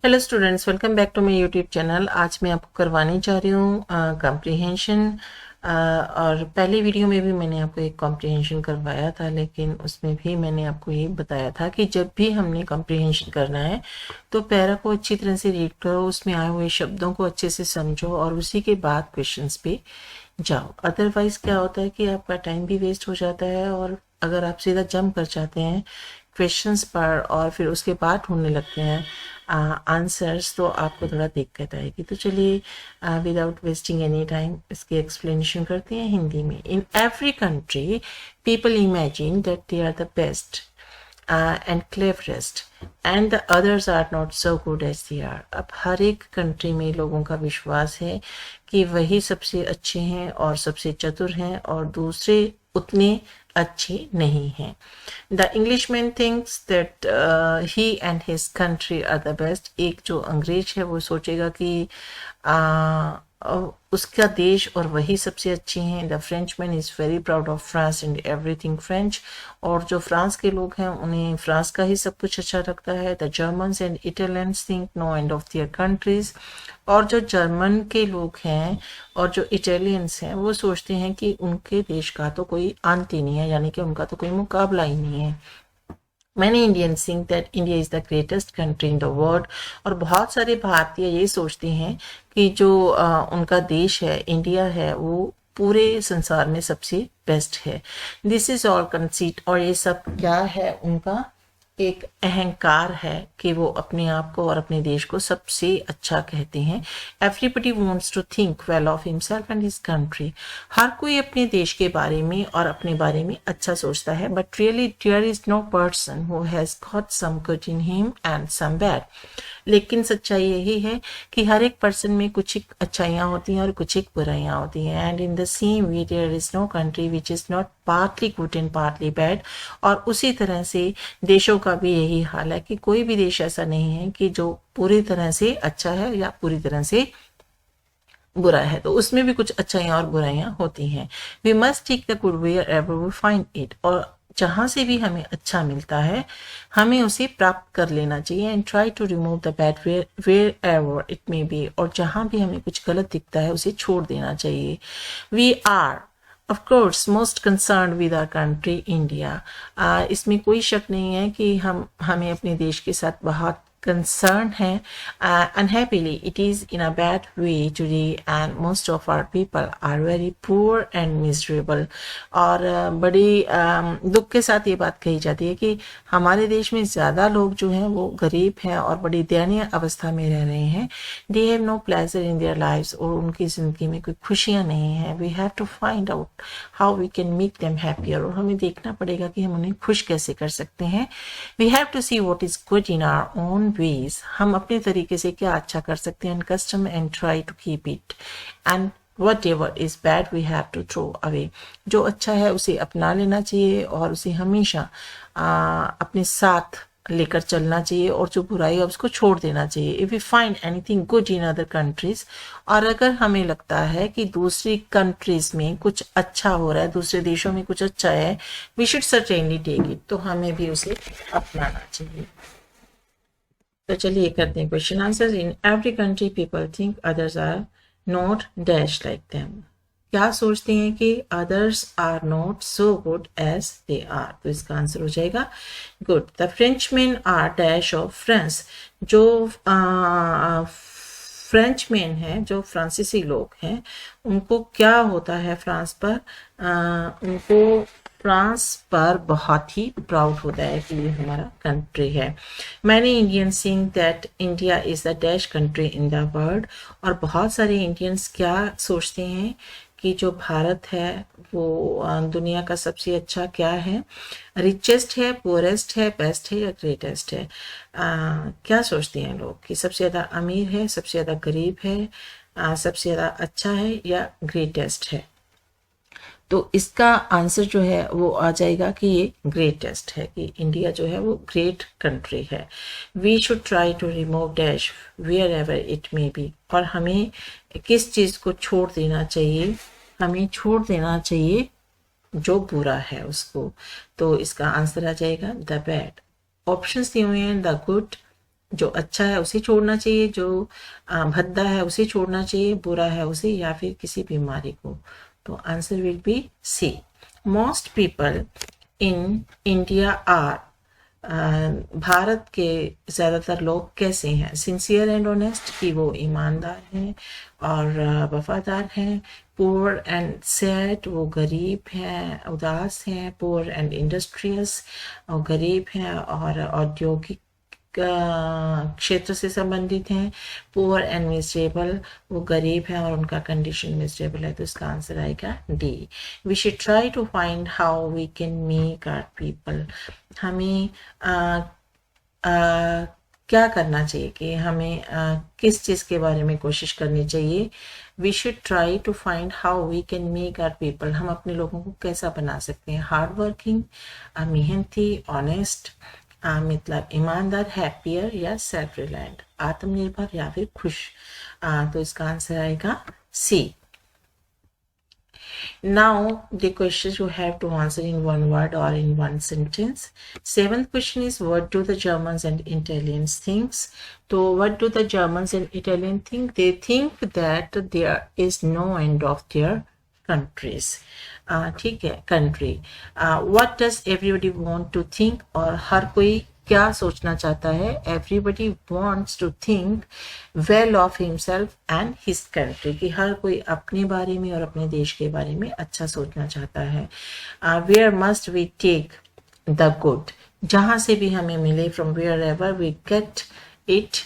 Hello students, welcome back to my YouTube channel. आज मैं आपको करवाने जा रही हूँ कॉम्प्रिहेंशन। और पहले वीडियो में भी मैंने आपको एक कॉम्प्रिहेंशन करवाया था, लेकिन उसमें भी मैंने आपको ये बताया था कि जब भी हमने कॉम्प्रिहेंशन करना है तो पैरा को अच्छी तरह से रीड करो, उसमें आए हुए शब्दों को अच्छे से समझो और उसी के बाद क्वेश्चंस पे जाओ। अदरवाइज क्या होता है कि आपका टाइम भी वेस्ट हो जाता है, और अगर आप सीधा जंप कर जाते हैं क्वेश्चंस पर और फिर उसके बाद ढूंढने लगते हैं आंसर्स, तो आपको थोड़ा दिक्कत आएगी। तो चलिए विदाउट वेस्टिंग एनी टाइम इसकी एक्सप्लेनेशन करते हैं हिंदी में। In every country people imagine that they are the best and cleverest and the others are not so good as they are. अब हर एक कंट्री में लोगों का विश्वास है कि वही सबसे अच्छे हैं और सबसे चतुर हैं और दूसरे उतने अच्छे नहीं हैं। The Englishman thinks that he and his country are the best. एक जो अंग्रेज है वो सोचेगा कि उसका देश और वही सबसे अच्छे हैं। The Frenchman is very proud of France and everything French. और जो फ्रांस के लोग हैं उन्हें फ्रांस का ही सब कुछ अच्छा लगता है। The Germans and Italians think no end of their countries. और जो जर्मन के लोग हैं और जो इटालियंस हैं वो सोचते हैं कि उनके देश का तो कोई अंत ही नहीं है, यानी कि उनका तो कोई मुकाबला ही नहीं है। Many Indians think that India is the greatest country in the world। और बहुत सारे भारतीय ये सोचते हैं कि जो उनका देश है, इंडिया है, वो पूरे संसार में सबसे बेस्ट है। This is all conceit. और ये सब क्या है? उनका एक अहंकार है कि वो अपने आप को और अपने देश को सबसे अच्छा कहते हैं। Everybody wants to think well of himself and his country. हर कोई अपने देश के बारे में और अपने बारे में अच्छा सोचता है, but really there is no person who has got some good in him and some bad. लेकिन सच्चाई यही है कि हर एक पर्सन में कुछ एक अच्छाइयाँ होती हैं और कुछ एक बुराइयाँ होती हैं। And in the same way there is no country which is not partly good and partly bad. और उसी तरह से देशों का भी यही हाल है कि कोई भी देश ऐसा नहीं है कि जो पूरी तरह से अच्छा है या पूरी तरह से बुरा है, तो उसमें भी कुछ अच्छाइयाँ और बुराइयाँ होती हैं। We must take the good where ever we find it. और जहाँ से भी हमें अच्छा मिलता है हमें उसे प्राप्त कर लेना चाहिए। And try to remove the bad wherever it may be. और जहाँ भी हमें कुछ गलत दिखता है उसे छोड़ देना चाहिए। We are of course most concern with our country India. इसमें कोई शक नहीं है कि हमें अपने देश के साथ बहुत concern है। Unhappily it is in a bad way today and most of our people are very poor and miserable। और बड़ी दुख के साथ ये बात कही जाती है कि हमारे देश में ज़्यादा लोग जो हैं वो गरीब हैं और बड़ी दयनीय अवस्था में रह रहे हैं। They have no pleasure in their lives। और उनकी ज़िंदगी में कोई खुशियाँ नहीं हैं। We have to find out how we can make them happier। और हमें देखना पड़ेगा कि हम उन्हें खुश कैसे कर सकते हैं। We have to see what is good in our own ways। हम अपने तरीके से क्या अच्छा कर सकते हैं, custom and try to keep it. And whatever is bad we have to throw away। जो अच्छा है उसे अपना लेना चाहिए और उसे हमेशा अपने साथ लेकर चलना चाहिए, और जो बुराई है उसको छोड़ देना चाहिए। If we find anything good in other countries. और अगर हमें लगता है कि दूसरी कंट्रीज में कुछ अच्छा हो रहा है, दूसरे देशों में कुछ अच्छा है, we should certainly take it. तो हमें भी उसे अपनाना चाहिए। तो चलिए करते हैं question answer. In every country people think others are not dash like them. क्या सोचते हैं कि others are not so good as they are. तो इसका आंसर हो जाएगा good. The Frenchman are dash of France. जो फ्रेंचमैन हैं, जो फ्रांसीसी लोग हैं, उनको क्या होता है फ्रांस पर? उनको फ्रांस पर बहुत ही प्राउड होता है कि ये हमारा कंट्री है। Many Indians think that India is the dash country in the world. और बहुत सारे इंडियंस क्या सोचते हैं कि जो भारत है वो दुनिया का सबसे अच्छा क्या है? रिचेस्ट है, पुअरेस्ट है, बेस्ट है या ग्रेटेस्ट है? क्या सोचते हैं लोग कि सबसे ज़्यादा अमीर है, सबसे ज़्यादा गरीब है, सबसे ज़्यादा अच्छा है या ग्रेटेस्ट है? तो इसका आंसर जो है वो आ जाएगा कि ये ग्रेटेस्ट है, कि इंडिया जो है वो ग्रेट कंट्री है। We should try to remove dash wherever it may be. और हमें किस चीज़ को छोड़ देना चाहिए? हमें छोड़ देना चाहिए जो बुरा है उसको। तो इसका आंसर आ जाएगा द बैड। ऑप्शंस दिए हुए हैं द गुड, जो अच्छा है उसे छोड़ना चाहिए, जो भद्दा है उसे छोड़ना चाहिए, बुरा है उसे, या फिर किसी बीमारी को। तो answer will be C. Most people in India are, Bharat के ज़्यादातर लोग कैसे हैं? सिंसियर एंड ऑनेस्ट, कि वो ईमानदार हैं और वफादार हैं। पुअर एंड सैड, वो गरीब हैं, उदास हैं। पुअर एंड इंडस्ट्रियस, वो गरीब हैं और औद्योगिक क्षेत्र से संबंधित हैं। पुअर एंड मिजरेबल, वो गरीब हैं और उनका कंडीशन मिजरेबल है। तो इसका आंसर आएगा D. We should try to find how we can make our people, हमें क्या करना चाहिए, कि हमें किस चीज़ के बारे में कोशिश करनी चाहिए। We should try to find how we can make our people, हम अपने लोगों को कैसा बना सकते हैं? हार्ड वर्किंग, मेहनती, ऑनेस्ट, मतलब ईमानदार, हैप्पियर या सेल्फ रिलायंट, आत्मनिर्भर या फिर खुश। तो इसका आंसर आएगा सी। Now the questions you have to answer in one word or in one sentence. Seventh question is, what do the Germans and Italians think? So what do the Germans and Italians think? They think that there is no end of their countries. ठीक है, country. What does everybody want to think? और हर कोई क्या सोचना चाहता है? Everybody wants to think well of himself and his country, कि हर कोई अपने बारे में और अपने देश के बारे में अच्छा सोचना चाहता है। Where must we take the good, जहाँ से भी हमें मिले, from where ever we get it,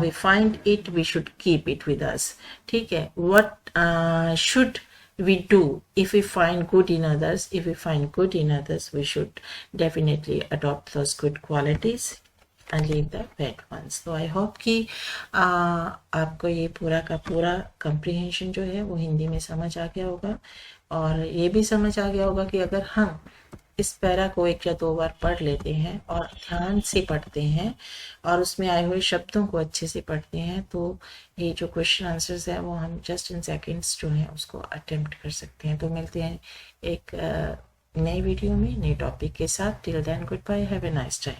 we find it, we should keep it with us. ठीक है, what should we do if we find good in others? If we find good in others, we should definitely adopt those good qualities and leave the bad ones. So I hope कि आपको ये पूरा का पूरा comprehension जो है वो हिंदी में समझ आ गया होगा, और ये भी समझ आ गया होगा कि अगर हम इस पैरा को एक या दो बार पढ़ लेते हैं और ध्यान से पढ़ते हैं और उसमें आए हुए शब्दों को अच्छे से पढ़ते हैं, तो ये जो क्वेश्चन आंसर्स है वो हम जस्ट इन सेकंड्स जो हैं उसको अटेम्प्ट कर सकते हैं। तो मिलते हैं एक नई वीडियो में नए टॉपिक के साथ। Till then good bye, have a nice time.